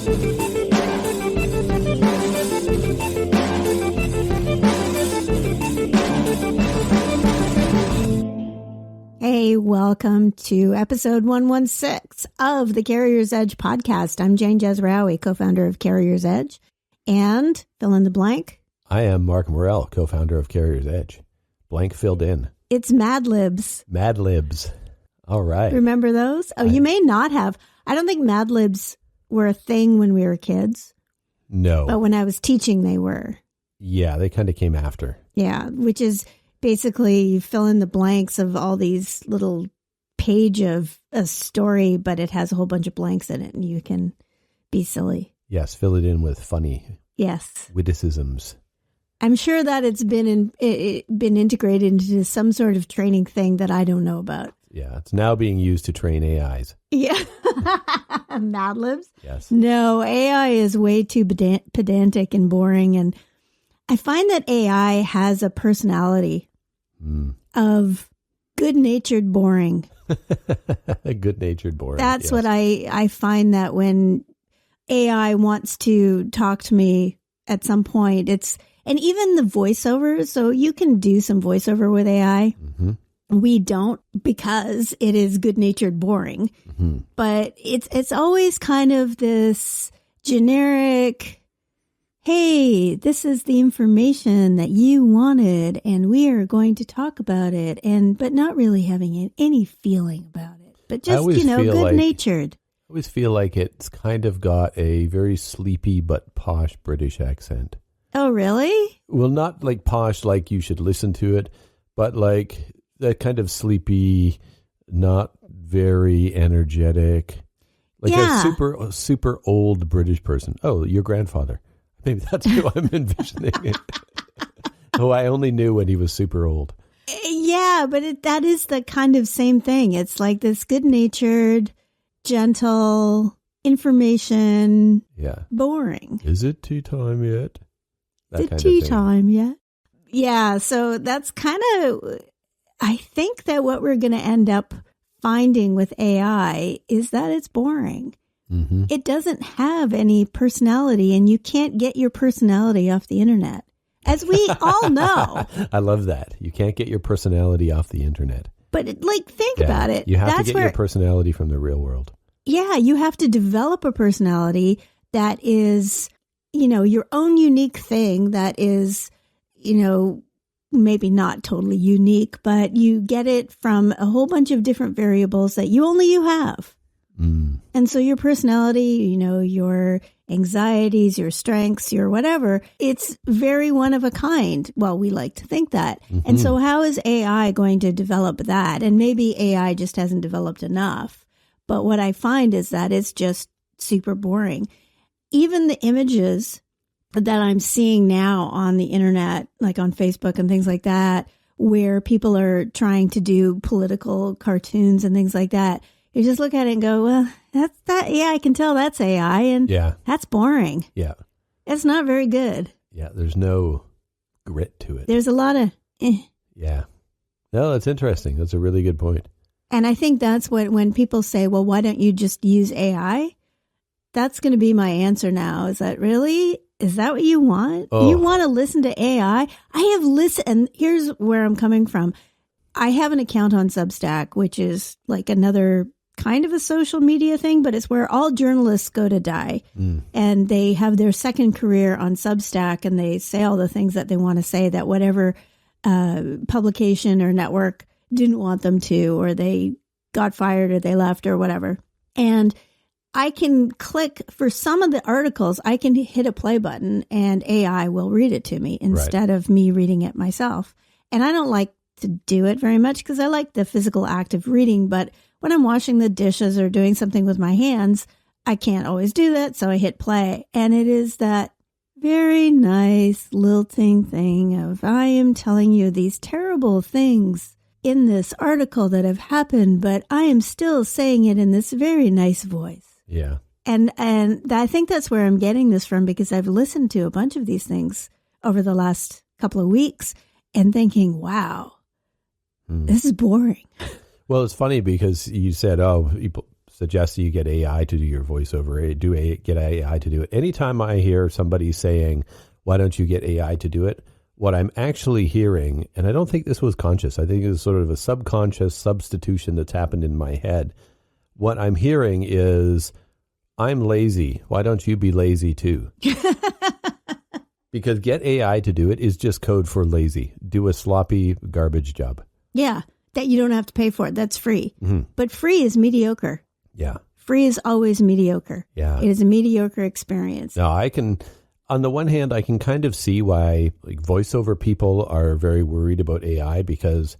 Hey, welcome to episode 116 of the Carrier's Edge podcast. I'm Jane Jezraoui, co-founder of Carrier's Edge, and fill in the blank. I am Mark Morell, co-founder of Carrier's Edge. Blank filled in. It's Mad Libs. Mad Libs. All right. Remember those? Oh, you may not have. I don't think Mad Libs were a thing when we were kids. No. But when I was teaching, they were. Yeah, they kind of came after. Yeah, which is basically you fill in the blanks of all these little page of a story, but it has a whole bunch of blanks in it, and you can be silly. Yes, fill it in with funny witticisms. I'm sure that it's been been integrated into some sort of training thing that I don't know about. Yeah, it's now being used to train AIs. Yeah. Mad Libs? Yes. No, AI is way too pedantic and boring. And I find that AI has a personality of good-natured boring. Good-natured boring. That's yes. what I find that when AI wants to talk to me at some point, and even the voiceover, so you can do some voiceover with AI. Mm-hmm. We don't because it is good-natured boring, but it's always kind of this generic, hey, this is the information that you wanted and we are going to talk about it, but not really having any feeling about it, but just, good-natured. I always feel like it's kind of got a very sleepy but posh British accent. Oh, really? Well, not like posh, like you should listen to it, but like that kind of sleepy, not very energetic, like a super old British person. Oh, your grandfather. Maybe that's who I'm envisioning. Who I only knew when he was super old. Yeah, but that is the kind of same thing. It's like this good-natured, gentle information. Yeah. Boring. Is it tea time yet? Is it tea time yet? Yeah, so that's kind of, I think that what we're going to end up finding with AI is that it's boring. Mm-hmm. It doesn't have any personality, and you can't get your personality off the internet, as we all know. I love that. You can't get your personality off the internet. But think about it. You have to get your personality from the real world. Yeah, you have to develop a personality that is, your own unique thing that is, maybe not totally unique, but you get it from a whole bunch of different variables that you have. And so your personality, your anxieties, your strengths, your whatever, it's very one of a kind. Well, we like to think that. Mm-hmm. And so how is AI going to develop that? And maybe AI just hasn't developed enough. But what I find is that it's just super boring. Even the images that I'm seeing now on the internet, like on Facebook and things like that, where people are trying to do political cartoons and things like that, you just look at it and go, well, that's that. Yeah, I can tell that's AI, and that's boring. Yeah. It's not very good. Yeah, there's no grit to it. There's a lot of Yeah. No, that's interesting. That's a really good point. And I think that's when people say, well, why don't you just use AI? That's going to be my answer now. Is that what you want? Oh. You want to listen to AI? I have listened, and here's where I'm coming from. I have an account on Substack, which is like another kind of a social media thing, but it's where all journalists go to die. And they have their second career on Substack, and they say all the things that they want to say that whatever publication or network didn't want them to, or they got fired, or they left, or whatever. And I can click for some of the articles, I can hit a play button and AI will read it to me instead of me reading it myself. And I don't like to do it very much because I like the physical act of reading. But when I'm washing the dishes or doing something with my hands, I can't always do that. So I hit play, and it is that very nice lilting thing of, I am telling you these terrible things in this article that have happened, but I am still saying it in this very nice voice. Yeah. And I think that's where I'm getting this from, because I've listened to a bunch of these things over the last couple of weeks and thinking, wow, this is boring. Well, it's funny because you said, suggest you get AI to do your voiceover, get AI to do it. Anytime I hear somebody saying, why don't you get AI to do it? What I'm actually hearing, and I don't think this was conscious, I think it was sort of a subconscious substitution that's happened in my head. What I'm hearing is, I'm lazy. Why don't you be lazy too? Because get AI to do it is just code for lazy. Do a sloppy garbage job. Yeah, that you don't have to pay for it. That's free. Mm-hmm. But free is mediocre. Yeah. Free is always mediocre. Yeah. It is a mediocre experience. Now, on the one hand, I can kind of see why like voiceover people are very worried about AI, because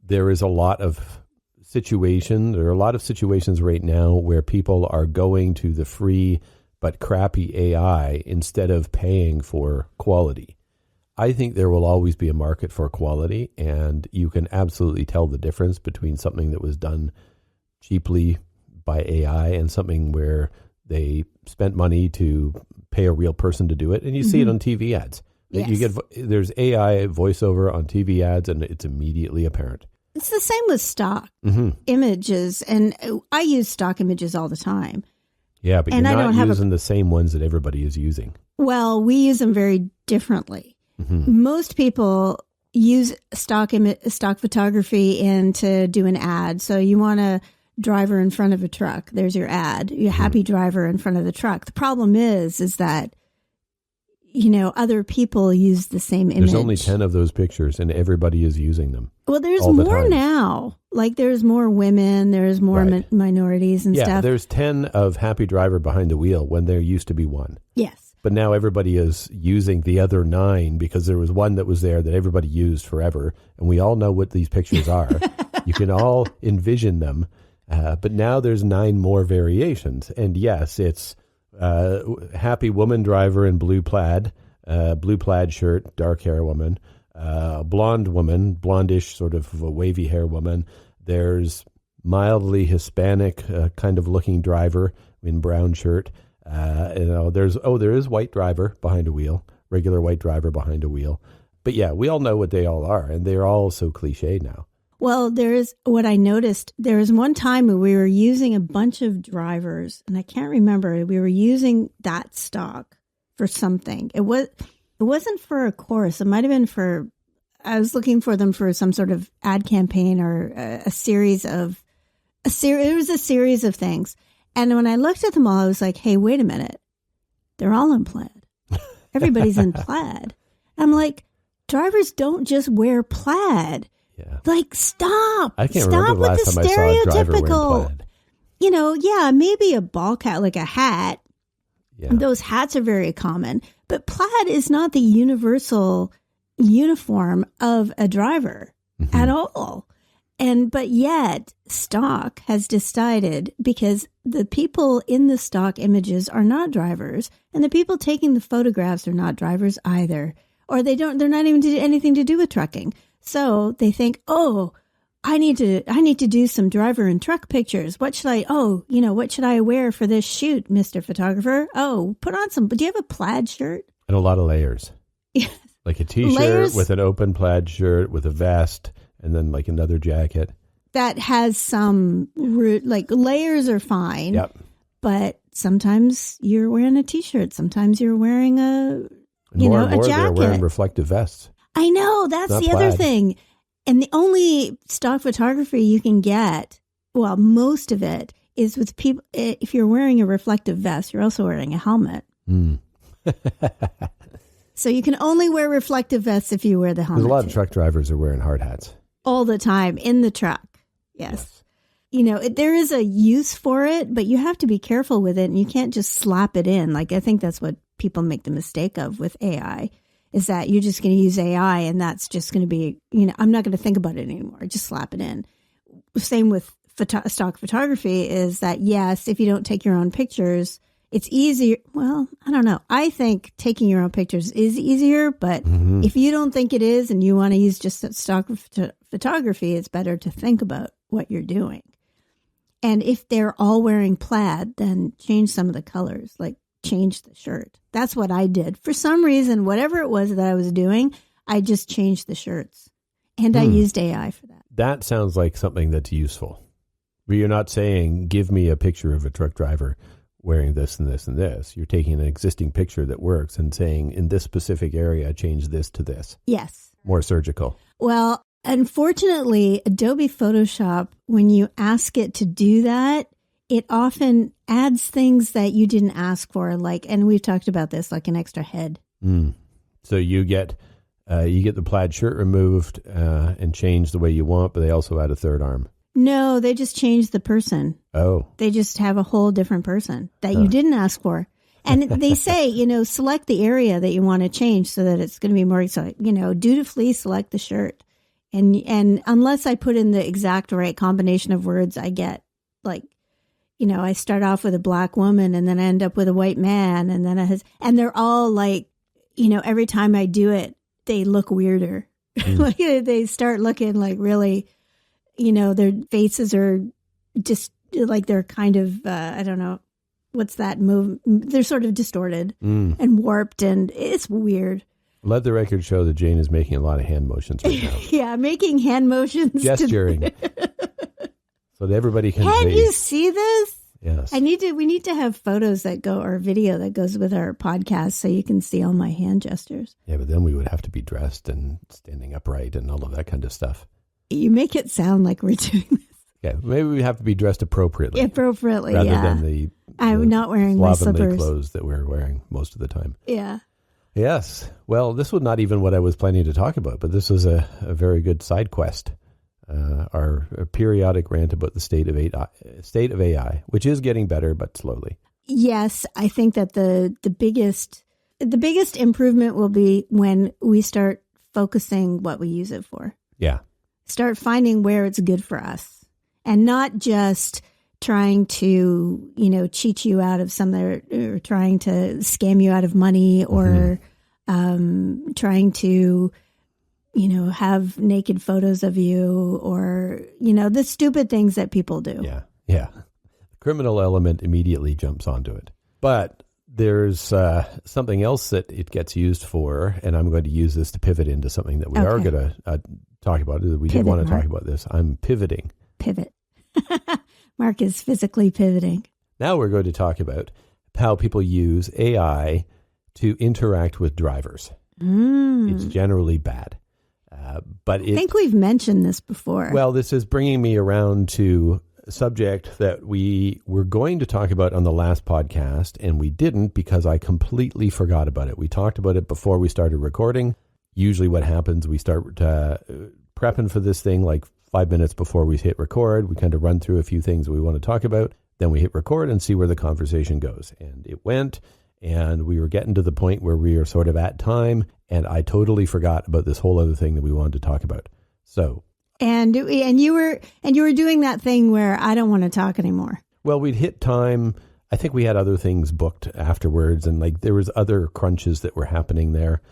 there are a lot of situations right now where people are going to the free but crappy AI instead of paying for quality. I think there will always be a market for quality, and you can absolutely tell the difference between something that was done cheaply by AI and something where they spent money to pay a real person to do it. And you see it on TV ads. Yes. There's AI voiceover on TV ads, and it's immediately apparent. It's the same with stock images, and I use stock images all the time. Yeah, but you're not using the same ones that everybody is using. Well, we use them very differently. Mm-hmm. Most people use stock photography to do an ad. So you want a driver in front of a truck. There's your ad. Your happy driver in front of the truck. The problem is that, other people use the same image. There's only 10 of those pictures, and everybody is using them. Well, there's more now. Like, there's more women, there's more minorities and stuff. Yeah, there's 10 of happy driver behind the wheel when there used to be one. Yes. But now everybody is using the other 9 because there was one that was there that everybody used forever. And we all know what these pictures are. You can all envision them. But now there's 9 more variations. And yes, it's happy woman driver in blue plaid shirt, dark hair woman, blonde woman, blondish sort of wavy hair woman. There's mildly Hispanic kind of looking driver in brown shirt. There is white driver behind a wheel, regular white driver behind a wheel. But yeah, we all know what they all are, and they're all so cliche now. Well, what I noticed, there was one time when we were using a bunch of drivers, and I can't remember, we were using that stock for something. It wasn't for a course. It might have been I was looking for them for some sort of ad campaign or a series of things. And when I looked at them all, I was like, hey, wait a minute. They're all in plaid. Everybody's in plaid. I'm like, drivers don't just wear plaid. Yeah. Like, stop. I can't remember the last time I saw a driver wearing plaid. Maybe a ball cap, like a hat. Yeah. Those hats are very common. But plaid is not the universal uniform of a driver at all. But yet stock has decided, because the people in the stock images are not drivers, and the people taking the photographs are not drivers either, or they're not even anything to do with trucking. So they think, oh, I need to do some driver and truck pictures. What should I wear for this shoot, Mr. Photographer? Oh, put on do you have a plaid shirt? And a lot of layers. Yes. Like a t-shirt with an open plaid shirt with a vest, and then like another jacket. That has some layers are fine. Yep. But sometimes you're wearing a t-shirt. Sometimes you're wearing a jacket. They're wearing reflective vests. I know. That's the other thing. And the only stock photography you can get, well, most of it is with people. If you're wearing a reflective vest, you're also wearing a helmet. Mm. So you can only wear reflective vests if you wear the helmet. There's a lot of truck drivers are wearing hard hats. All the time in the truck. Yes. There is a use for it, but you have to be careful with it, and you can't just slap it in. Like, I think that's what people make the mistake of with AI, is that you're just going to use AI and that's just going to be, I'm not going to think about it anymore. Just slap it in. Same with stock photography is that, yes, if you don't take your own pictures, it's easier. Well, I don't know. I think taking your own pictures is easier, but if you don't think it is and you want to use just stock photography, it's better to think about what you're doing. And if they're all wearing plaid, then change some of the colors, like change the shirt. That's what I did. For some reason, whatever it was that I was doing, I just changed the shirts. And I used AI for that. That sounds like something that's useful. But you're not saying, give me a picture of a truck driver wearing this and this and this. You're taking an existing picture that works and saying, in this specific area, change this to this. Yes. More surgical. Well, unfortunately, Adobe Photoshop, when you ask it to do that, it often adds things that you didn't ask for, like, and we've talked about this, like an extra head. So you get the plaid shirt removed and change the way you want, but they also add a third arm. No, they just change the person. Oh. They just have a whole different person that you didn't ask for. And they say, select the area that you want to change so that it's going to be more, dutifully select the shirt. And unless I put in the exact right combination of words, I get like, I start off with a black woman and then I end up with a white man. And then and they're all like, every time I do it, they look weirder. Like they start looking like really, their faces are just like they're kind of, I don't know, what's that move? They're sort of distorted and warped, and it's weird. Let the record show that Jane is making a lot of hand motions right now. Yeah, making hand motions. Gesturing. So that everybody can Can see. you see this? Yes. We need to have photos that go, or video that goes with our podcast so you can see all my hand gestures. Yeah, but then we would have to be dressed and standing upright and all of that kind of stuff. You make it sound like we're doing this. Yeah, maybe we have to be dressed appropriately. Appropriately, rather yeah. than the I'm not wearing my slippers. Clothes that we're wearing most of the time. Yeah. Yes. Well, this was not even what I was planning to talk about, but this was a very good side quest. Our periodic rant about the state of AI, which is getting better, but slowly. Yes, I think that the biggest improvement will be when we start focusing what we use it for. Yeah. Start finding where it's good for us, and not just trying to, cheat you out of something, or trying to scam you out of money, or trying to, have naked photos of you, or, the stupid things that people do. Yeah. Yeah. The criminal element immediately jumps onto it. But there's something else that it gets used for, and I'm going to use this to pivot into something that we are going to talk about. We did want to talk about this. I'm pivoting. Pivot. Mark is physically pivoting. Now we're going to talk about how people use AI to interact with drivers. It's generally bad. But I think we've mentioned this before. Well, this is bringing me around to a subject that we were going to talk about on the last podcast, and we didn't because I completely forgot about it. We talked about it before we started recording. Usually what happens, we start prepping for this thing like 5 minutes before we hit record. We kind of run through a few things we want to talk about. Then we hit record and see where the conversation goes. And it went, and we were getting to the point where we are sort of at time, and I totally forgot about this whole other thing that we wanted to talk about. So, and you were doing that thing where I don't want to talk anymore. Well, we'd hit time. I think we had other things booked afterwards, and like there was other crunches that were happening there.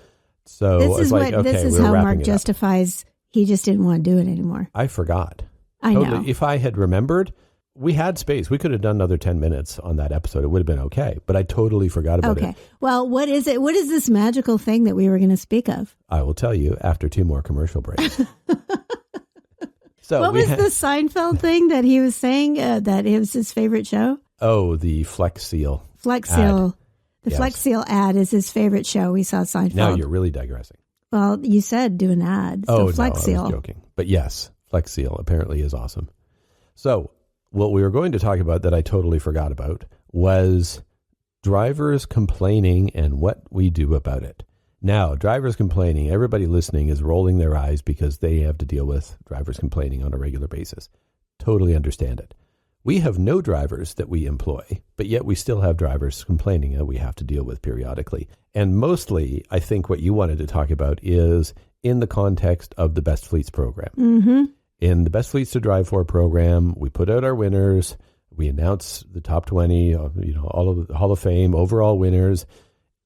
So this is how Mark justifies he just didn't want to do it anymore. I forgot. I know. If I had remembered, we had space. We could have done another 10 minutes on that episode. It would have been okay. But I totally forgot about it. Okay. Well, what is it? What is this magical thing that we were going to speak of? I will tell you after 2 more commercial breaks. So what was the Seinfeld thing that he was saying that it was his favorite show? Oh, the Flex Seal. Flex Seal. The Flex Seal ad is his favorite show. We saw Seinfeld. Now you're really digressing. Well, you said do an ad. So Flex Seal. I was joking. But yes, Flex Seal apparently is awesome. So what we were going to talk about that I totally forgot about was drivers complaining and what we do about it. Now, drivers complaining, everybody listening is rolling their eyes because they have to deal with drivers complaining on a regular basis. Totally understand it. We have no drivers that we employ, but yet we still have drivers complaining that we have to deal with periodically. And mostly, I think what you wanted to talk about is in the context of the Best Fleets program. Mm-hmm. In the Best Fleets to Drive For program, we put out our winners. We announce the top 20, all of the Hall of Fame overall winners.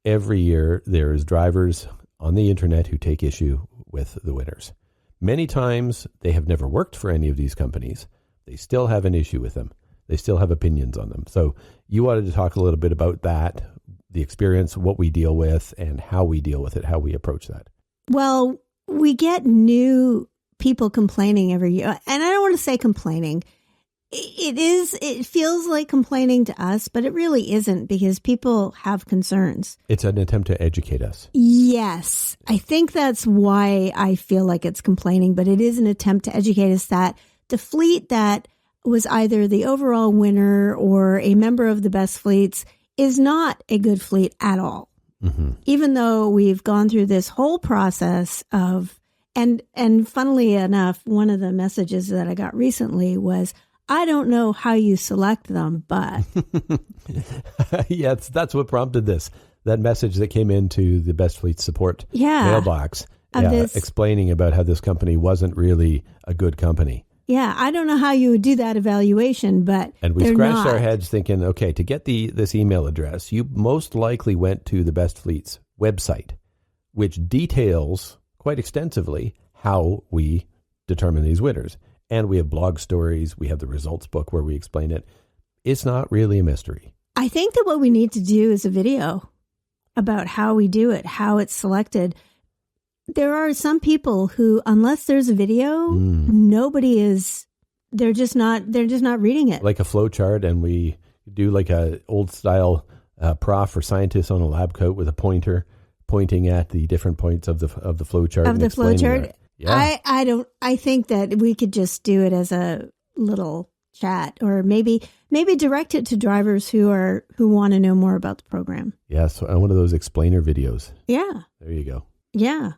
Every year, there's drivers on the internet who take issue with the winners. Many times, they have never worked for any of these companies. They still have an issue with them. They still have opinions on them. So you wanted to talk a little bit about that, the experience, what we deal with, and how we deal with it, how we approach that. Well, we get new people complaining every year. And I don't want to say complaining. It feels like complaining to us, but it really isn't because people have concerns. It's an attempt to educate us. Yes. I think that's why I feel like it's complaining, but it is an attempt to educate us that the fleet that was either the overall winner or a member of the best fleets is not a good fleet at all. Mm-hmm. Even though we've gone through this whole process of, and funnily enough, one of the messages that I got recently was, I don't know how you select them, but. Yes, that's what prompted this. That message that came into the Best Fleet support mailbox explaining about how this company wasn't really a good company. Yeah, I don't know how you would do that evaluation, but and we scratched our heads thinking, okay, to get this email address, you most likely went to the Best Fleet's website, which details quite extensively how we determine these winners. And we have blog stories. We have the results book where we explain it. It's not really a mystery. I think that what we need to do is a video about how we do it, how it's selected. There are some people who, unless there's a video, nobody is, they're just not reading it. Like a flow chart, and we do like a old style prof or scientist on a lab coat with a pointer pointing at the different points of the flow chart. Of the flow chart. Yeah. I think that we could just do it as a little chat, or maybe direct it to drivers who want to know more about the program. Yeah, so one of those explainer videos. Yeah. There you go. Yeah.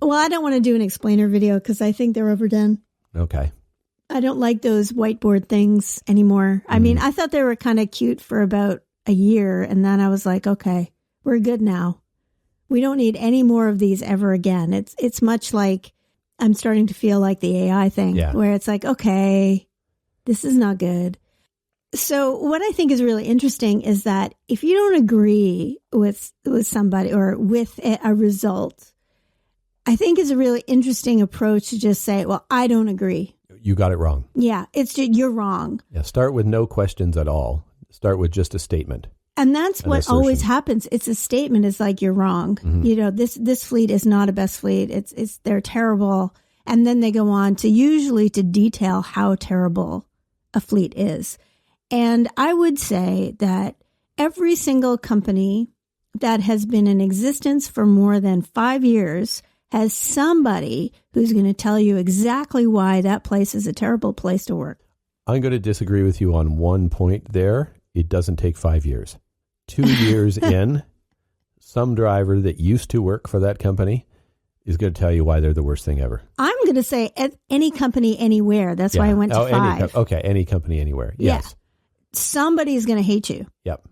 Well, I don't want to do an explainer video because I think they're overdone. Okay. I don't like those whiteboard things anymore. I mean, I thought they were kind of cute for about a year, and then I was like, okay, we're good now. We don't need any more of these ever again. It's much like I'm starting to feel like the AI thing, where it's like, okay, this is not good. So what I think is really interesting is that if you don't agree with somebody or with a result, I think it's a really interesting approach to just say, well, I don't agree. You got it wrong. Yeah, it's just, you're wrong. Yeah, start with no questions at all. Start with just a statement. And that's what always happens. It's a statement. It's like, you're wrong. Mm-hmm. You know, this fleet is not a best fleet. They're terrible. And then they go on to usually to detail how terrible a fleet is. And I would say that every single company that has been in existence for more than 5 years has somebody who's going to tell you exactly why that place is a terrible place to work. I'm going to disagree with you on one point there. It doesn't take 5 years. 2 years in, some driver that used to work for that company is going to tell you why they're the worst thing ever. I'm going to say at any company anywhere. That's why I went to 5. Any company anywhere. Yes. Yeah. Somebody's going to hate you. Yep.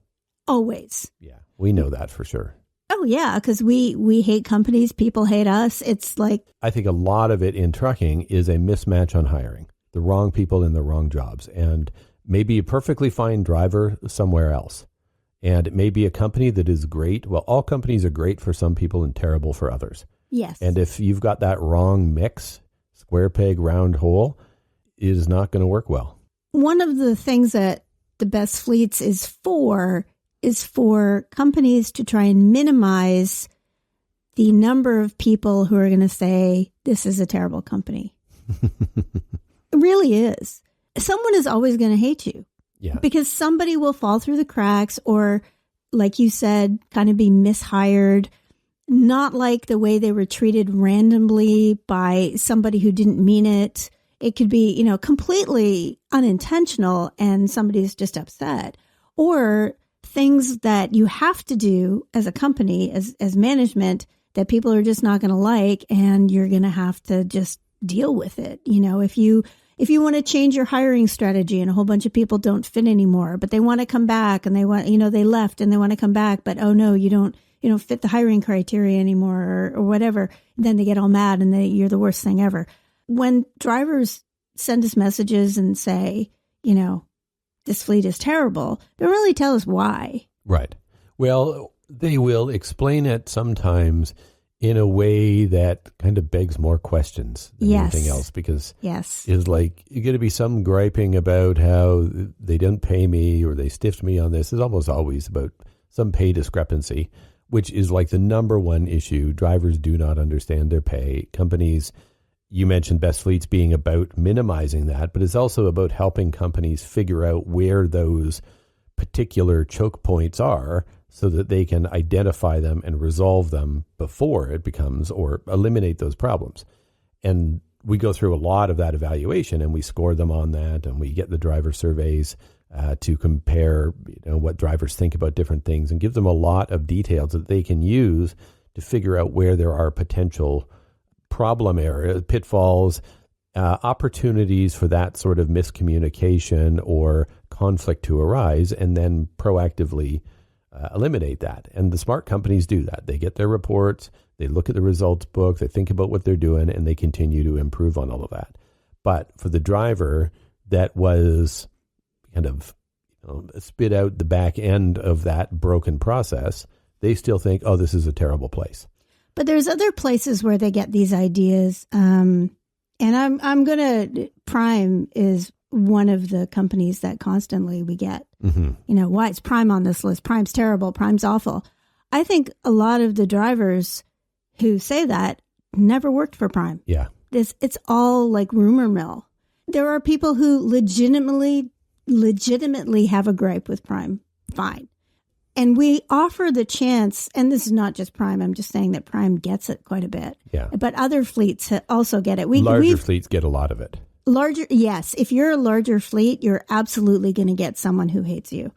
Always. Yeah, we know that for sure. Oh, yeah, because we hate companies. People hate us. It's like... I think a lot of it in trucking is a mismatch on hiring. The wrong people in the wrong jobs. And maybe a perfectly fine driver somewhere else. And it may be a company that is great. Well, all companies are great for some people and terrible for others. Yes. And if you've got that wrong mix, square peg, round hole, it is not going to work well. One of the things that the Best Fleets is for companies to try and minimize the number of people who are going to say, this is a terrible company. It really is. Someone is always going to hate you. Yeah. Because somebody will fall through the cracks or, like you said, kind of be mishired, not like the way they were treated randomly by somebody who didn't mean it. It could be, completely unintentional and somebody's just upset. Or things that you have to do as a company, as management, that people are just not going to like, and you're going to have to just deal with it. If you want to change your hiring strategy and a whole bunch of people don't fit anymore, but they want to come back and they want, they left and they want to come back, but oh no, you don't fit the hiring criteria anymore or whatever. Then they get all mad and you're the worst thing ever. When drivers send us messages and say, this fleet is terrible, they don't really tell us why. Right. Well, they will explain it sometimes in a way that kind of begs more questions than anything else, because it's like you're going to be some griping about how they didn't pay me or they stiffed me on this. It's almost always about some pay discrepancy, which is like the number one issue. Drivers do not understand their pay. Companies you mentioned Best Fleets being about minimizing that, but it's also about helping companies figure out where those particular choke points are so that they can identify them and resolve them before it becomes, or eliminate those problems. And we go through a lot of that evaluation, and we score them on that, and we get the driver surveys to compare, what drivers think about different things, and give them a lot of details that they can use to figure out where there are potential problem areas, pitfalls, opportunities for that sort of miscommunication or conflict to arise, and then proactively eliminate that. And the smart companies do that. They get their reports, they look at the results book, they think about what they're doing, and they continue to improve on all of that. But for the driver that was kind of spit out the back end of that broken process, they still think, oh, this is a terrible place. But there's other places where they get these ideas. And I'm going to, Prime is one of the companies that constantly we get, why is Prime on this list? Prime's terrible. Prime's awful. I think a lot of the drivers who say that never worked for Prime. Yeah. It's all like rumor mill. There are people who legitimately have a gripe with Prime. Fine. And we offer the chance, and this is not just Prime, I'm just saying that Prime gets it quite a bit. Yeah. But other fleets also get it. Larger fleets get a lot of it. Yes. If you're a larger fleet, you're absolutely going to get someone who hates you.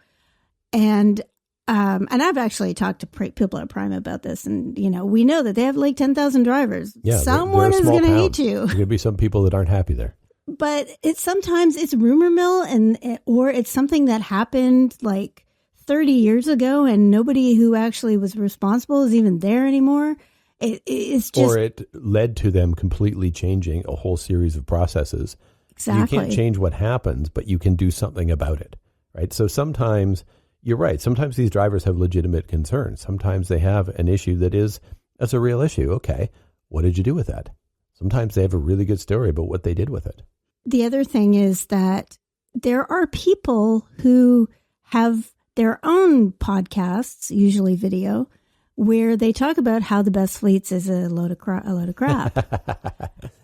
And I've actually talked to people at Prime about this, and we know that they have like 10,000 drivers. Yeah, someone is going to hate you. There's going to be some people that aren't happy there. But sometimes it's rumor mill, or it's something that happened like 30 years ago, and nobody who actually was responsible is even there anymore. It's just, or it led to them completely changing a whole series of processes. Exactly. You can't change what happens, but you can do something about it, right? So sometimes you're right. Sometimes these drivers have legitimate concerns. Sometimes they have an issue that's a real issue. Okay, what did you do with that? Sometimes they have a really good story about what they did with it. The other thing is that there are people who have their own podcasts, usually video, where they talk about how the Best Fleets is a load of crap.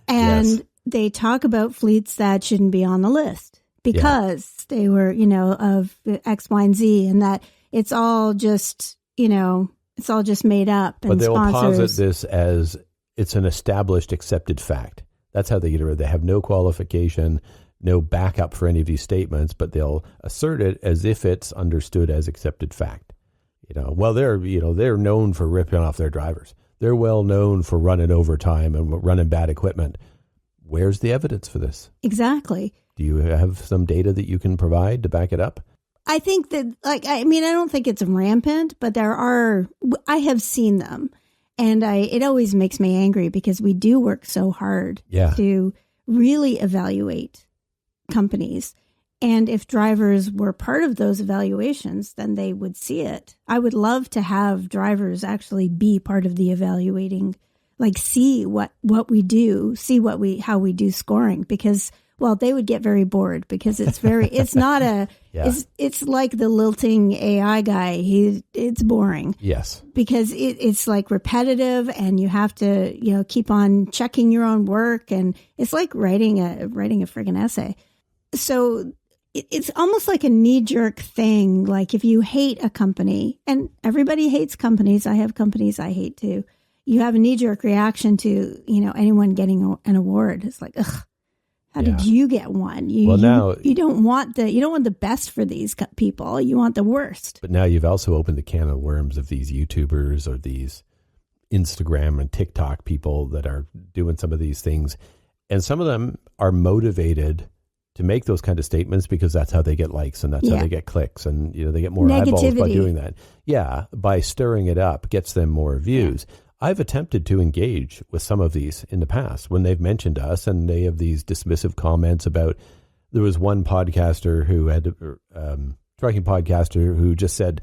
And yes. They talk about fleets that shouldn't be on the list because they were, of X, Y, and Z, and that it's all just, it's all just made up. And but they will sponsors. posit this as it's an established, accepted fact. That's how they get it. They have no qualification, no backup for any of these statements, but they'll assert it as if it's understood as accepted fact. Well, they're known for ripping off their drivers. They're well known for running overtime and running bad equipment. Where's the evidence for this? Exactly. Do you have some data that you can provide to back it up? I think that, I don't think it's rampant, but I have seen them. And it always makes me angry because we do work so hard to really evaluate companies. And if drivers were part of those evaluations, then they would see it. I would love to have drivers actually be part of the evaluating, see what we do, see how we do scoring, because, well, they would get very bored because it's not it's like the lilting AI guy. It's boring. Yes. Because it's like repetitive, and you have to, keep on checking your own work, and it's like writing a friggin' essay. So it's almost like a knee-jerk thing. Like if you hate a company, and everybody hates companies, I have companies I hate too. You have a knee-jerk reaction to, anyone getting an award. It's like, ugh, how did you get one? You don't want the best for these people. You want the worst. But now you've also opened the can of worms of these YouTubers or these Instagram and TikTok people that are doing some of these things. And some of them are motivated to make those kind of statements because that's how they get likes, and that's how they get clicks, and they get more eyeballs by doing that. Yeah, by stirring it up gets them more views. Yeah. I've attempted to engage with some of these in the past when they've mentioned us, and they have these dismissive comments about. There was one podcaster who had trucking podcaster who just said,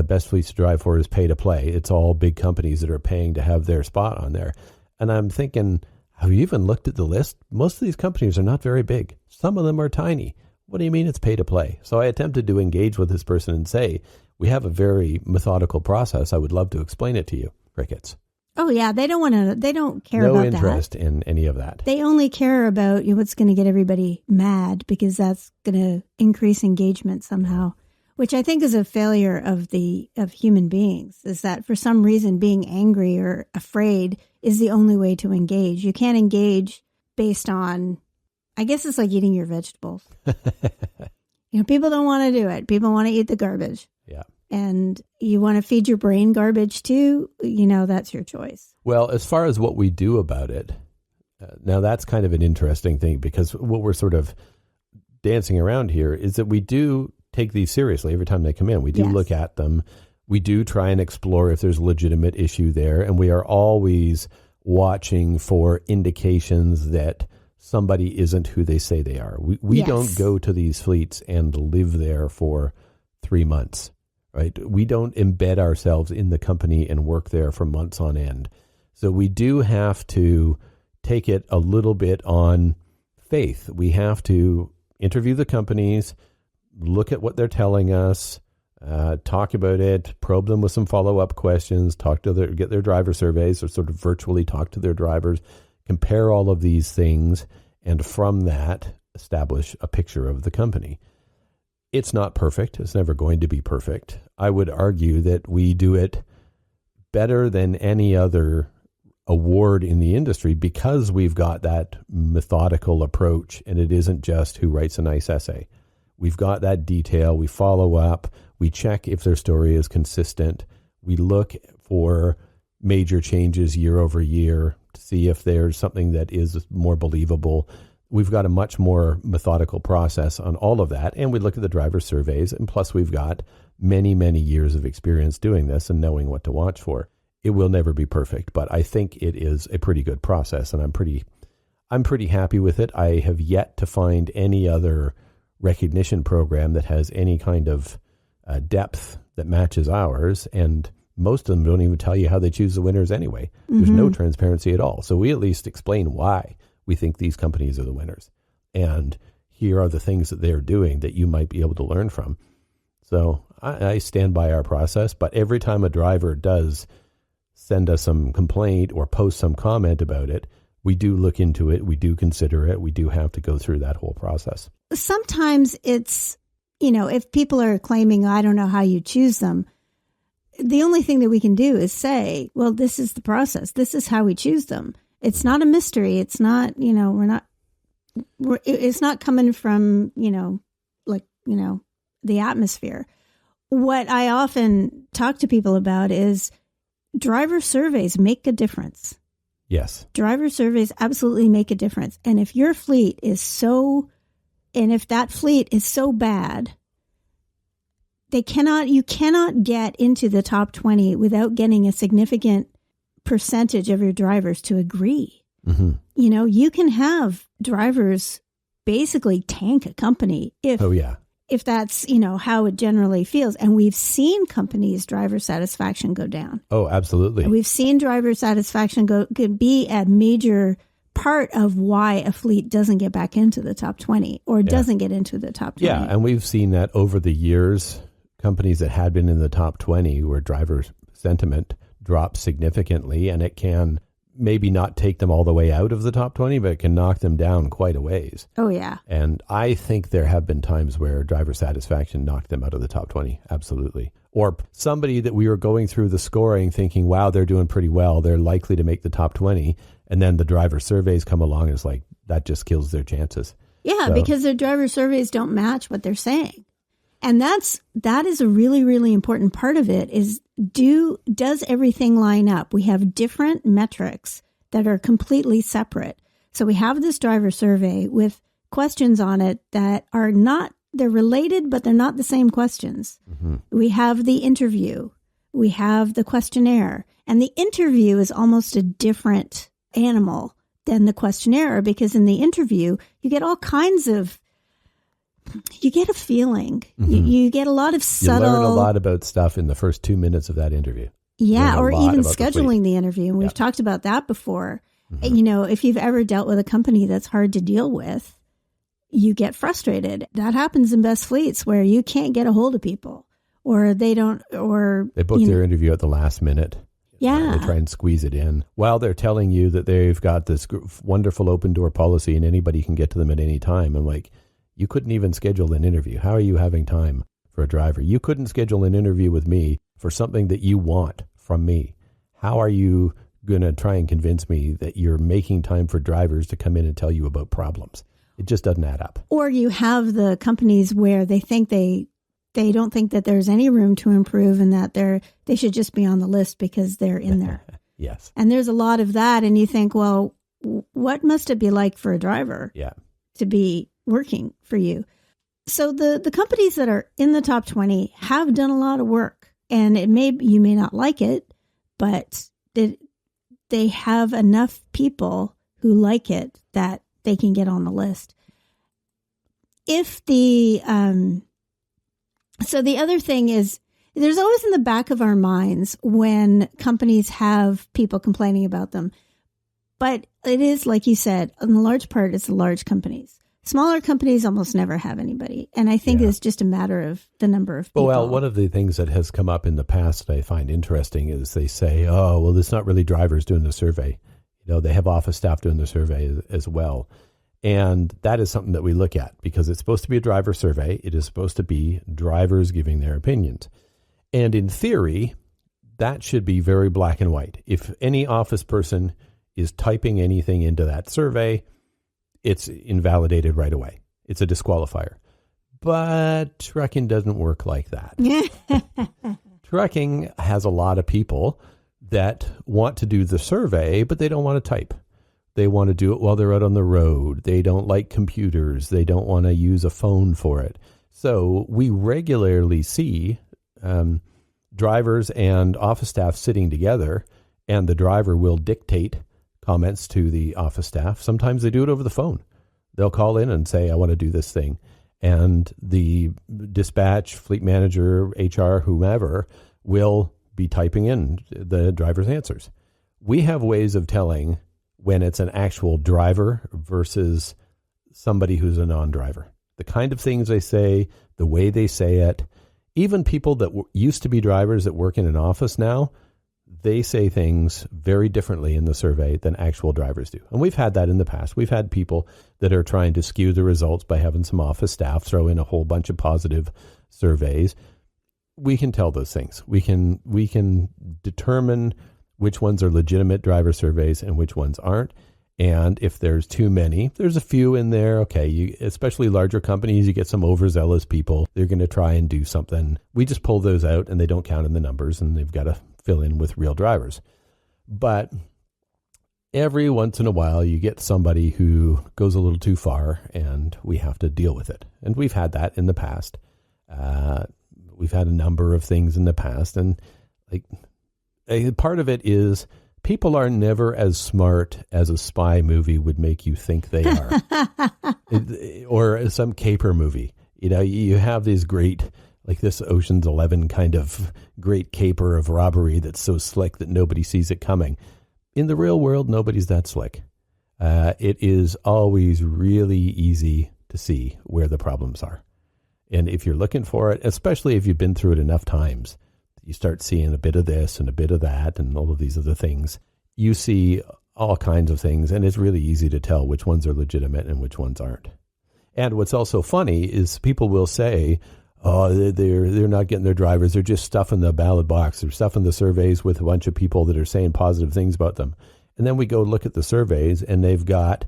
"Best fleets to drive for is pay to play. It's all big companies that are paying to have their spot on there." And I'm thinking, have you even looked at the list? Most of these companies are not very big. Some of them are tiny. What do you mean it's pay to play? So I attempted to engage with this person and say, we have a very methodical process. I would love to explain it to you, Ricketts. Oh yeah, they don't care no about interest in any of that. They only care about what's going to get everybody mad, because that's going to increase engagement somehow, which I think is a failure of human beings, is that for some reason being angry or afraid is the only way to engage. You can't engage based on, I guess it's like eating your vegetables. People don't want to do it. People want to eat the garbage. Yeah. And you want to feed your brain garbage too, that's your choice. Well, as far as what we do about it, now that's kind of an interesting thing, because what we're sort of dancing around here is that we do take these seriously every time they come in. We do look at them. We do try and explore if there's a legitimate issue there. And we are always watching for indications that somebody isn't who they say they are. We don't go to these fleets and live there for 3 months. Right? We don't embed ourselves in the company and work there for months on end. So we do have to take it a little bit on faith. We have to interview the companies, look at what they're telling us, talk about it, probe them with some follow-up questions, get their driver surveys, or sort of virtually talk to their drivers, compare all of these things, and from that, establish a picture of the company. It's not perfect. It's never going to be perfect. I would argue that we do it better than any other award in the industry because we've got that methodical approach, and it isn't just who writes a nice essay. We've got that detail. We follow up. We check if their story is consistent. We look for major changes year over year to see if there's something that is more believable. We've got a much more methodical process on all of that. And we look at the driver surveys. And plus, we've got many, many years of experience doing this and knowing what to watch for. It will never be perfect, but I think it is a pretty good process. And I'm pretty happy with it. I have yet to find any other recognition program that has any kind of depth that matches ours. And most of them don't even tell you how they choose the winners anyway. There's no transparency at all. So we at least explain why we think these companies are the winners. And here are the things that they're doing that you might be able to learn from. So I stand by our process, but every time a driver does send us some complaint or post some comment about it, we do look into it. We do consider it. We do have to go through that whole process. Sometimes it's, if people are claiming, I don't know how you choose them, the only thing that we can do is say, well, this is the process. This is how we choose them. It's not a mystery. It's not, it's not coming from, the atmosphere. What I often talk to people about is driver surveys make a difference. Yes. Driver surveys absolutely make a difference. And if your fleet is if that fleet is so bad, you cannot get into the top 20 without getting a significant percentage of your drivers to agree. Mm-hmm. You can have drivers basically tank a company if that's, how it generally feels. And we've seen companies' driver satisfaction go down. Oh, absolutely. And we've seen driver satisfaction could be a major part of why a fleet doesn't get back into the top 20 or doesn't get into the top 20. Yeah, and we've seen that over the years. Companies that had been in the top 20 where driver sentiment drops significantly, and it can maybe not take them all the way out of the top 20, but it can knock them down quite a ways. Oh, yeah. And I think there have been times where driver satisfaction knocked them out of the top 20. Absolutely. Or somebody that we were going through the scoring thinking, wow, they're doing pretty well. They're likely to make the top 20. And then the driver surveys come along and it's like, that just kills their chances. Yeah, because their driver surveys don't match what they're saying. And that is a really, really important part of it is does everything line up? We have different metrics that are completely separate. So we have this driver survey with questions on it that are they're related, but they're not the same questions. Mm-hmm. We have the interview. We have the questionnaire. And the interview is almost a different animal than the questionnaire because in the interview, you get all kinds of you get a feeling. Mm-hmm. You get a lot of subtle... You learn a lot about stuff in the first 2 minutes of that interview. Yeah, or even scheduling the interview. And we've talked about that before. Mm-hmm. If you've ever dealt with a company that's hard to deal with, you get frustrated. That happens in Best Fleets where you can't get a hold of people or they don't... or they book their interview at the last minute. Yeah. They try and squeeze it in while they're telling you that they've got this wonderful open door policy and anybody can get to them at any time. I'm like, you couldn't even schedule an interview. How are you having time for a driver? You couldn't schedule an interview with me for something that you want from me. How are you going to try and convince me that you're making time for drivers to come in and tell you about problems? It just doesn't add up. Or you have the companies where they think they don't think that there's any room to improve and that they should just be on the list because they're in there. Yes. And there's a lot of that. And you think, well, what must it be like for a driver to be working for you? So the companies that are in the top 20 have done a lot of work, and you may not like it, but they have enough people who like it that they can get on the list. If so the other thing is, there's always in the back of our minds when companies have people complaining about them. But it is, like you said, in the large part, it's the large companies. Smaller companies almost never have anybody. And I think it's just a matter of the number of people. Well, one of the things that has come up in the past that I find interesting is they say, oh, well, it's not really drivers doing the survey. They have office staff doing the survey as well. And that is something that we look at because it's supposed to be a driver survey. It is supposed to be drivers giving their opinions. And in theory, that should be very black and white. If any office person is typing anything into that survey, it's invalidated right away. It's a disqualifier. But trucking doesn't work like that. Trucking has a lot of people that want to do the survey, but they don't want to type. They want to do it while they're out on the road. They don't like computers. They don't want to use a phone for it. So we regularly see drivers and office staff sitting together, and the driver will dictate comments to the office staff. Sometimes they do it over the phone. They'll call in and say, I want to do this thing. And the dispatch, fleet manager, HR, whomever will be typing in the driver's answers. We have ways of telling when it's an actual driver versus somebody who's a non-driver. The kind of things they say, the way they say it, even people that used to be drivers that work in an office now, they say things very differently in the survey than actual drivers do. And we've had that in the past. We've had people that are trying to skew the results by having some office staff throw in a whole bunch of positive surveys. We can tell those things. We can determine which ones are legitimate driver surveys and which ones aren't. And if there's too many, there's a few in there. Okay, especially larger companies, you get some overzealous people. They're going to try and do something. We just pull those out and they don't count in the numbers and they've got to fill in with real drivers. But every once in a while, you get somebody who goes a little too far and we have to deal with it. And we've had that in the past. We've had a number of things in the past. And a part of it is people are never as smart as a spy movie would make you think they are. Or some caper movie. You have these great, like this Ocean's 11 kind of great caper of robbery that's so slick that nobody sees it coming. In the real world, nobody's that slick. It is always really easy to see where the problems are. And if you're looking for it, especially if you've been through it enough times, you start seeing a bit of this and a bit of that and all of these other things. You see all kinds of things, and it's really easy to tell which ones are legitimate and which ones aren't. And what's also funny is people will say, oh, they're not getting their drivers. They're just stuffing the ballot box. They're stuffing the surveys with a bunch of people that are saying positive things about them. And then we go look at the surveys, and they've got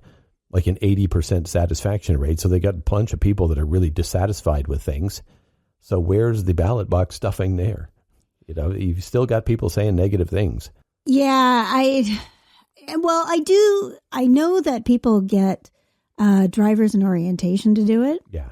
like an 80% satisfaction rate. So they got a bunch of people that are really dissatisfied with things. So where's the ballot box stuffing there? You've still got people saying negative things. Yeah, I know that people get drivers in orientation to do it. Yeah,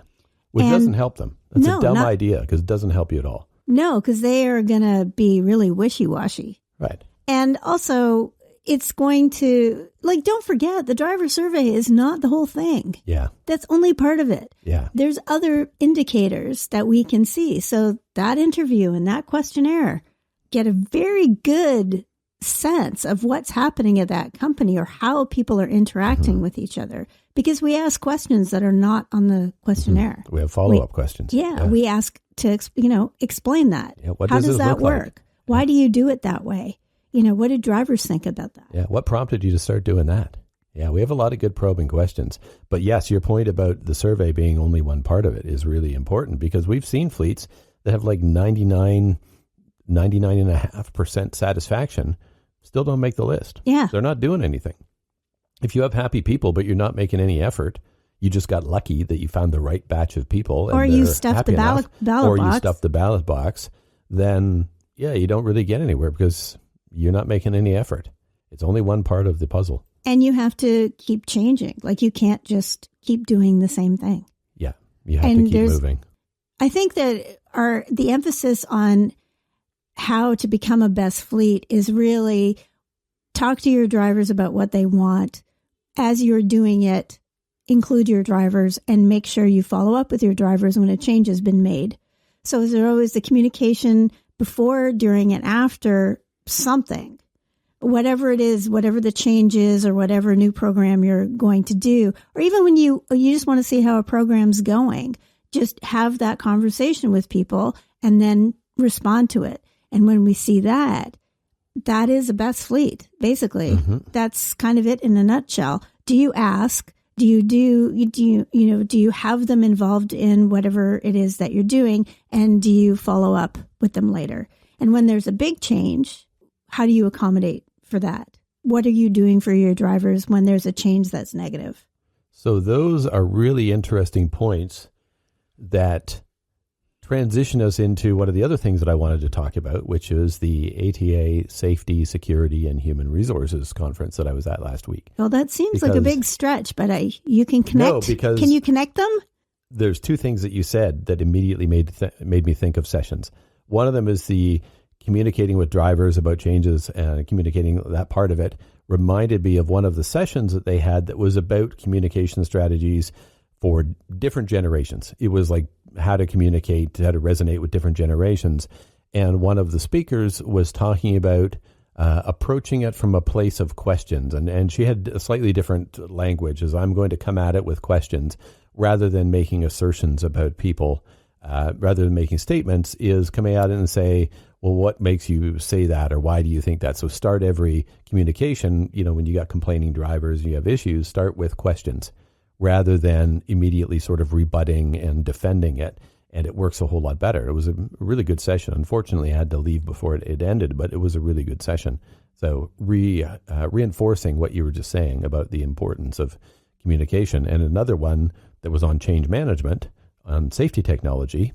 which doesn't help them. That's a dumb idea because it doesn't help you at all. No, because they are going to be really wishy-washy. Right. And also, it's going to, don't forget, the driver survey is not the whole thing. Yeah. That's only part of it. Yeah. There's other indicators that we can see. So that interview and that questionnaire get a very good sense of what's happening at that company or how people are interacting with each other. Because we ask questions that are not on the questionnaire. We have follow-up questions. Yeah, we ask to, explain that. Yeah, how does that work? Like? Why do you do it that way? what do drivers think about that? Yeah. What prompted you to start doing that? Yeah, we have a lot of good probing questions. But yes, your point about the survey being only one part of it is really important, because we've seen fleets that have like 99.5% satisfaction still don't make the list. Yeah. They're not doing anything. If you have happy people, but you're not making any effort, you just got lucky that you found the right batch of people. Or you stuffed the ballot box. Or you stuffed the ballot box. Then, yeah, you don't really get anywhere because you're not making any effort. It's only one part of the puzzle. And you have to keep changing. Like, you can't just keep doing the same thing. Yeah, you have to keep moving. I think that the emphasis on how to become a best fleet is really talk to your drivers about what they want. As you're doing it, include your drivers and make sure you follow up with your drivers when a change has been made. So is there always the communication before, during, and after something? Whatever it is, whatever the change is, or whatever new program you're going to do, or even when you just want to see how a program's going, just have that conversation with people and then respond to it. And when we see that is a best fleet, basically. Mm-hmm. That's kind of it in a nutshell. Do you ask? Do you have them involved in whatever it is that you're doing? And do you follow up with them later? And when there's a big change, how do you accommodate for that? What are you doing for your drivers when there's a change that's negative? So those are really interesting points that transition us into one of the other things that I wanted to talk about, which is the ATA Safety, Security, and Human Resources Conference that I was at last week. Well, that seems like a big stretch, but you can connect. No, because can you connect them? There's two things that you said that immediately made me think of sessions. One of them is the communicating with drivers about changes and communicating that part of it reminded me of one of the sessions that they had that was about communication strategies for different generations. It was like how to communicate, how to resonate with different generations. And one of the speakers was talking about approaching it from a place of questions. And she had a slightly different language, as I'm going to come at it with questions rather than making assertions about people, rather than making statements, is coming at it and say, well, what makes you say that, or why do you think that? So start every communication, when you got complaining drivers and you have issues, start with questions rather than immediately sort of rebutting and defending it. And it works a whole lot better. It was a really good session. Unfortunately, I had to leave before it ended, but it was a really good session. So reinforcing what you were just saying about the importance of communication. And another one that was on change management, on safety technology,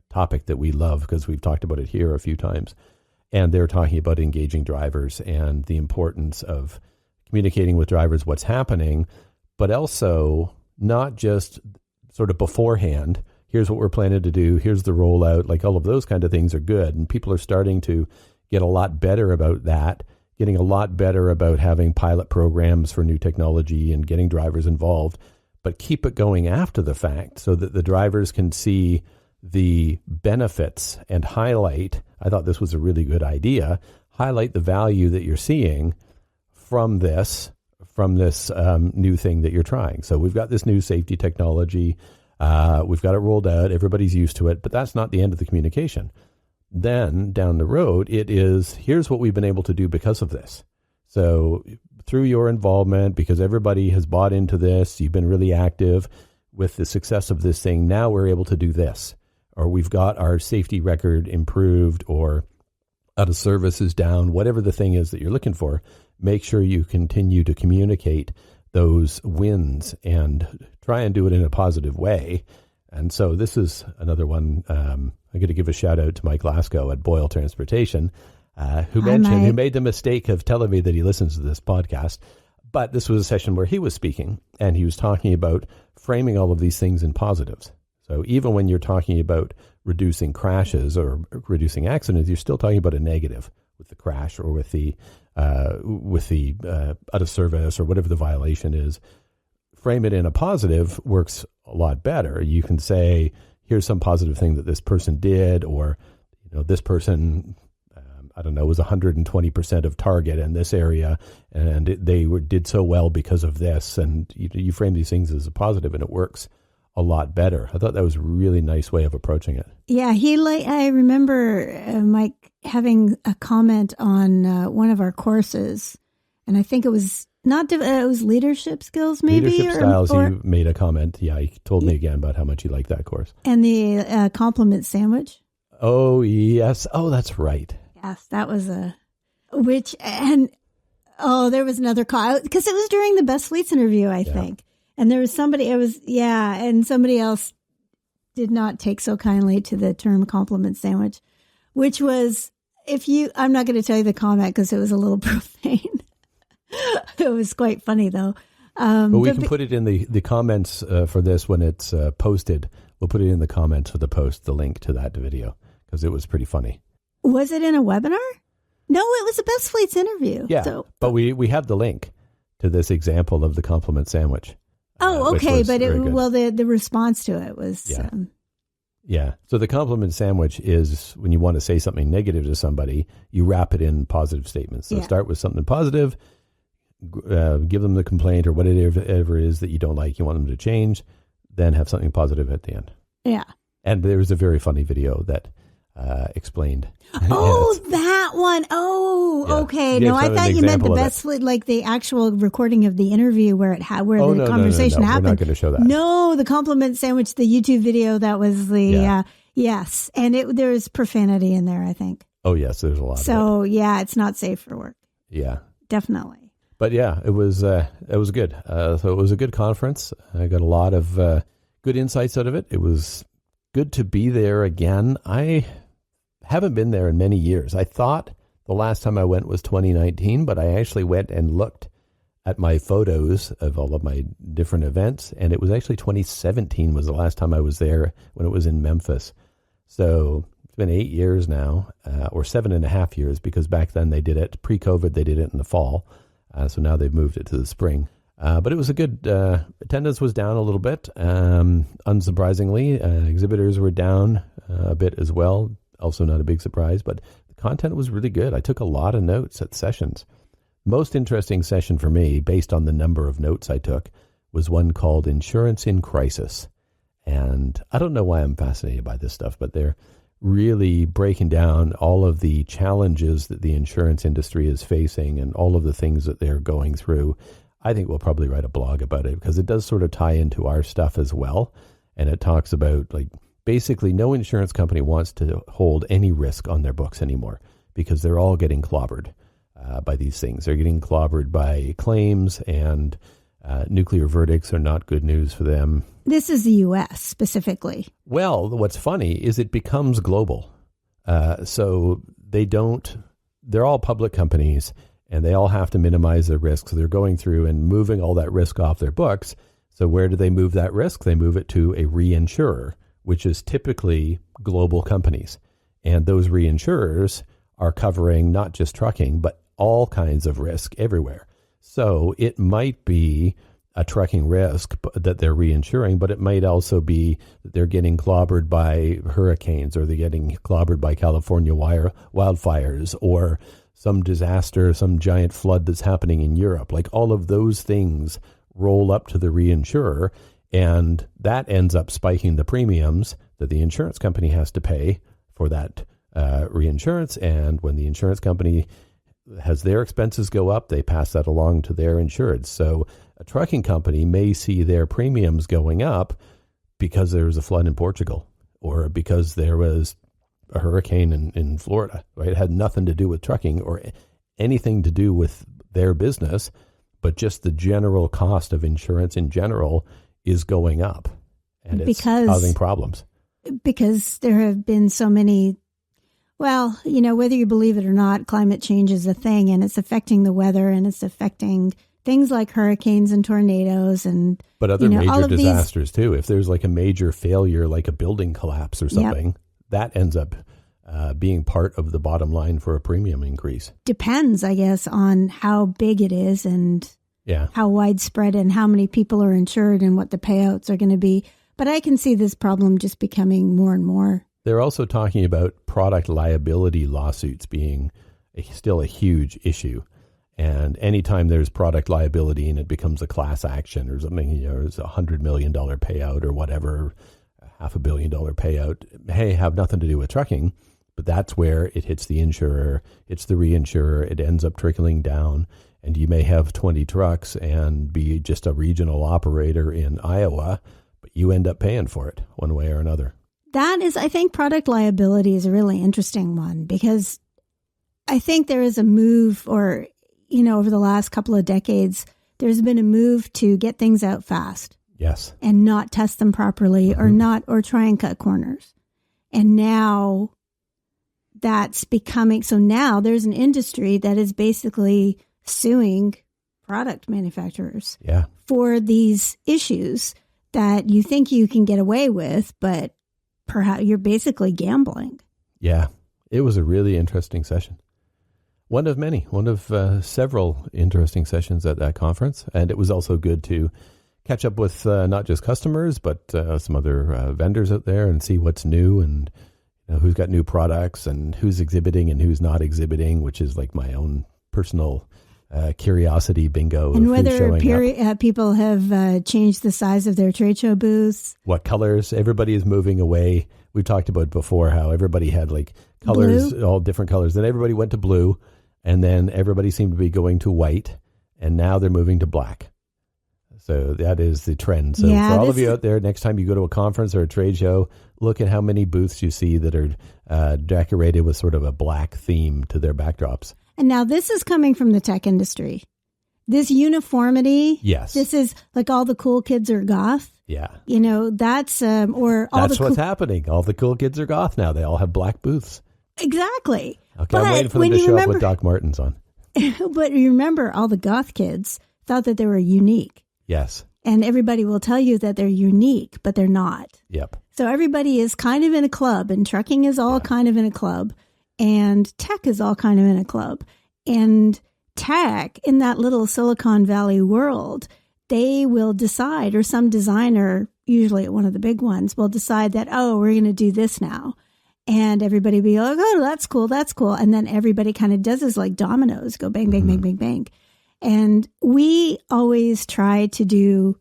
topic that we love because we've talked about it here a few times. And they're talking about engaging drivers and the importance of communicating with drivers what's happening, but also not just sort of beforehand, here's what we're planning to do, here's the rollout, like all of those kind of things are good. And people are starting to get a lot better about that, getting a lot better about having pilot programs for new technology and getting drivers involved, but keep it going after the fact so that the drivers can see the benefits and highlight, I thought this was a really good idea, highlight the value that you're seeing from this new thing that you're trying. So we've got this new safety technology, we've got it rolled out, everybody's used to it, but that's not the end of the communication. Then down the road, it is, here's what we've been able to do because of this. So through your involvement, because everybody has bought into this, you've been really active with the success of this thing, now we're able to do this. Or we've got our safety record improved, or out of service is down, whatever the thing is that you're looking for, make sure you continue to communicate those wins and try and do it in a positive way. And so this is another one. I'm going to give a shout out to Mike Lasko at Boyle Transportation, who made the mistake of telling me that he listens to this podcast. But this was a session where he was speaking and he was talking about framing all of these things in positives. So even when you're talking about reducing crashes or reducing accidents, you're still talking about a negative with the crash or with the out of service or whatever the violation is. Frame it in a positive works a lot better. You can say, here's some positive thing that this person did, or this person, was 120% of target in this area, and they did so well because of this. And you frame these things as a positive, and it works a lot better. I thought that was a really nice way of approaching it. Yeah, I remember Mike having a comment on one of our courses, and I think it was it was leadership skills, maybe leadership styles. He made a comment. Yeah, he told me again about how much he liked that course. And the compliment sandwich. Oh yes. Oh, that's right. Yes, that was there was another call because it was during the Best Fleets interview, I think. And there was somebody, and somebody else did not take so kindly to the term compliment sandwich, which was, I'm not going to tell you the comment because it was a little profane. It was quite funny though. But we can put it in the comments for this when it's posted. We'll put it in the comments for the post, the link to that video, because it was pretty funny. Was it in a webinar? No, it was a Best Fleets interview. Yeah, but we have the link to this example of the compliment sandwich. Oh, okay. But the response to it was. Yeah. Yeah. So the compliment sandwich is when you want to say something negative to somebody, you wrap it in positive statements. So start with something positive, give them the complaint or whatever it is that you don't like, you want them to change, then have something positive at the end. Yeah. And there was a very funny video that explained. Oh, that one. Oh, yeah. Okay. No, I thought you meant the Best Fleet, like the actual recording of the interview where the conversation happened. We're not going to show that. No, the compliment sandwich, the YouTube video. That was the yes, and there was profanity in there, I think. Oh yes, there's a lot. So it's not safe for work. Yeah, definitely. But yeah, it was good. So it was a good conference. I got a lot of good insights out of it. It was good to be there again. I haven't been there in many years. I thought the last time I went was 2019, but I actually went and looked at my photos of all of my different events, and it was actually 2017 was the last time I was there when it was in Memphis. So it's been 8 years now, or 7.5 years, because back then they did it, pre-COVID, they did it in the fall. So now they've moved it to the spring. But it was a good, attendance was down a little bit. Unsurprisingly, exhibitors were down a bit as well. Also not a big surprise, but the content was really good. I took a lot of notes at sessions. Most interesting session for me, based on the number of notes I took, was one called Insurance in Crisis. And I don't know why I'm fascinated by this stuff, but they're really breaking down all of the challenges that the insurance industry is facing and all of the things that they're going through. I think we'll probably write a blog about it because it does sort of tie into our stuff as well. And it talks about, like, basically no insurance company wants to hold any risk on their books anymore because they're all getting clobbered by these things. They're getting clobbered by claims, and nuclear verdicts are not good news for them. This is the U.S. specifically. Well, what's funny is it becomes global. So they're all public companies, and they all have to minimize their risk. So they're going through and moving all that risk off their books. So where do they move that risk? They move it to a reinsurer, which is typically global companies. And those reinsurers are covering not just trucking, but all kinds of risk everywhere. So it might be a trucking risk that they're reinsuring, but it might also be that they're getting clobbered by hurricanes, or they're getting clobbered by California wildfires, or some disaster, some giant flood that's happening in Europe. Like, all of those things roll up to the reinsurer, and that ends up spiking the premiums that the insurance company has to pay for that reinsurance. And when the insurance company has their expenses go up, they pass that along to their insureds. So a trucking company may see their premiums going up because there was a flood in Portugal, or because there was a hurricane in Florida, right? It had nothing to do with trucking or anything to do with their business, but just the general cost of insurance in general is going up, and it's causing problems. Because there have been so many, well, whether you believe it or not, climate change is a thing, and it's affecting the weather, and it's affecting things like hurricanes and tornadoes, and but other major disasters too. If there's like a major failure, like a building collapse or something, that ends up being part of the bottom line for a premium increase. Depends, I guess, on how big it is and how widespread and how many people are insured and what the payouts are going to be. But I can see this problem just becoming more and more. They're also talking about product liability lawsuits being still a huge issue. And anytime there's product liability and it becomes a class action or something, there's $100 million payout or whatever, $500 million payout, hey, have nothing to do with trucking. But that's where it hits the insurer, it's the reinsurer, it ends up trickling down. And you may have 20 trucks and be just a regional operator in Iowa, but you end up paying for it one way or another. That is, I think product liability is a really interesting one, because I think there is a move, or, over the last couple of decades, there's been a move to get things out fast. Yes. And not test them properly or try and cut corners. And now that's becoming, so now there's an industry that is basically suing product manufacturers for these issues that you think you can get away with, but perhaps you're basically gambling. Yeah, it was a really interesting session. One of many, several interesting sessions at that conference. And it was also good to catch up with not just customers, but some other vendors out there and see what's new and who's got new products and who's exhibiting and who's not exhibiting, which is like my own personal curiosity bingo. And whether people have changed the size of their trade show booths. What colors. Everybody is moving away. We talked about before how everybody had like colors, blue. All different colors. Then everybody went to blue, and then everybody seemed to be going to white, and now they're moving to black. So that is the trend. So for all of you out there, next time you go to a conference or a trade show, look at how many booths you see that are decorated with sort of a black theme to their backdrops. And now this is coming from the tech industry. This uniformity. Yes. This is like all the cool kids are goth. Yeah. That's what's happening. All the cool kids are goth now. They all have black booths. Exactly. Okay, I'm waiting for them to show up with Doc Martens on. But you remember, all the goth kids thought that they were unique. Yes. And everybody will tell you that they're unique, but they're not. Yep. So everybody is kind of in a club, and trucking is all kind of in a club, and tech is all kind of in a club. And tech, in that little Silicon Valley world, they will decide, or some designer, usually one of the big ones, will decide that, we're going to do this now. And everybody be like, oh, that's cool, that's cool. And then everybody kind of does this like dominoes, go bang, bang, bang, bang, bang. And we always try to do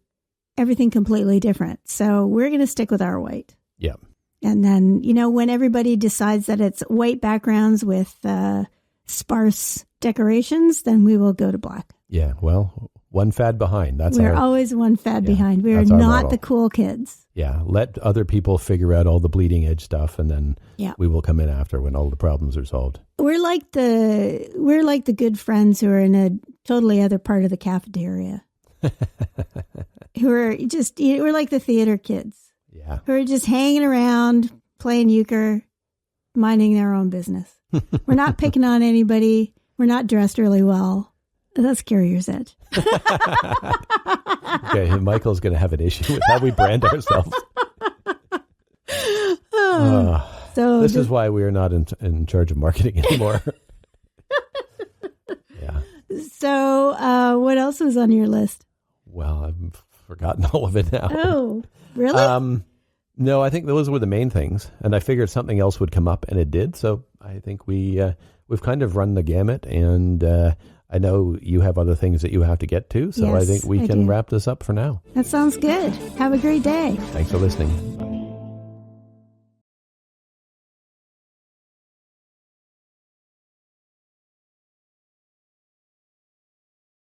everything completely different. So we're going to stick with our white. Yeah. And then, when everybody decides that it's white backgrounds with sparse decorations, then we will go to black. Yeah. Well, one fad behind. We're always one fad behind. We are not the cool kids. Yeah. Let other people figure out all the bleeding edge stuff, and then we will come in after when all the problems are solved. We're like the good friends who are in a totally other part of the cafeteria. We're like the theater kids. Yeah. Who are just hanging around, playing euchre, minding their own business. We're not picking on anybody. We're not dressed really well. That's Carrier's Edge. Okay, Michael's going to have an issue with how we brand ourselves. So this is why we are not in charge of marketing anymore. Yeah. So what else was on your list? Well, I've forgotten all of it now. Oh, really? No, I think those were the main things, and I figured something else would come up, and it did. So I think we've kind of run the gamut, and I know you have other things that you have to get to, so I think we can wrap this up for now. That sounds good. Have a great day. Thanks for listening.